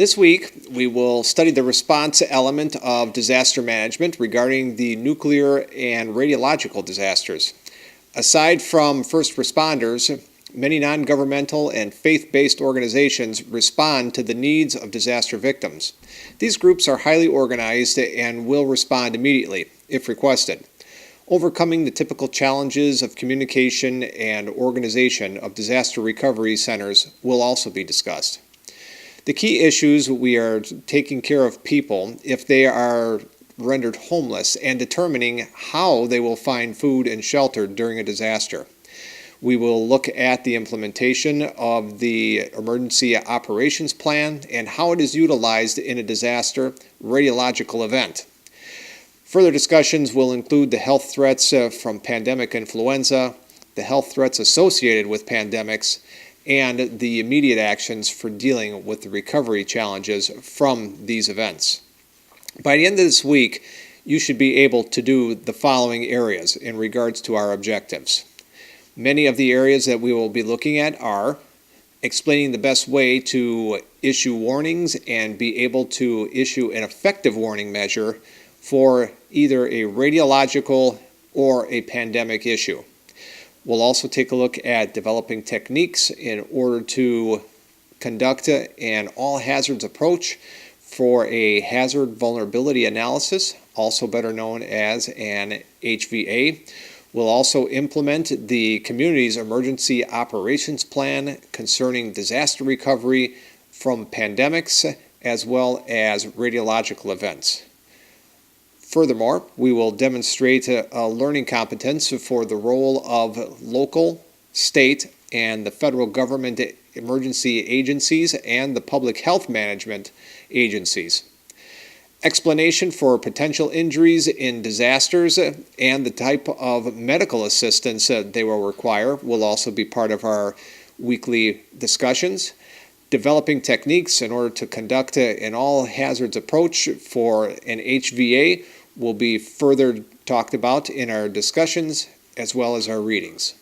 This week, we will study the response element of disaster management regarding the nuclear and radiological disasters. Aside from first responders, many non-governmental and faith-based organizations respond to the needs of disaster victims. These groups are highly organized and will respond immediately, if requested. Overcoming the typical challenges of communication and organization of disaster recovery centers will also be discussed. The key issues we are taking care of people if they are rendered homeless and determining how they will find food and shelter during a disaster. We will look at the implementation of the Emergency Operations Plan and how it is utilized in a disaster radiological event. Further discussions will include the health threats from pandemic influenza, the health threats associated with pandemics, and the immediate actions for dealing with the recovery challenges from these events. By the end of this week, you should be able to do the following areas in regards to our objectives. Many of the areas that we will be looking at are explaining the best way to issue warnings and be able to issue an effective warning measure for either a radiological or a pandemic issue. We'll also take a look at developing techniques in order to conduct an all-hazards approach for a hazard vulnerability analysis, also better known as an HVA. We'll also implement the community's emergency operations plan concerning disaster recovery from pandemics as well as radiological events. Furthermore, we will demonstrate a learning competence for the role of local, state, and the federal government emergency agencies and the public health management agencies. Explanation for potential injuries in disasters and the type of medical assistance they will require will also be part of our weekly discussions. Developing techniques in order to conduct an all-hazards approach for an HVA will be further talked about in our discussions as well as our readings.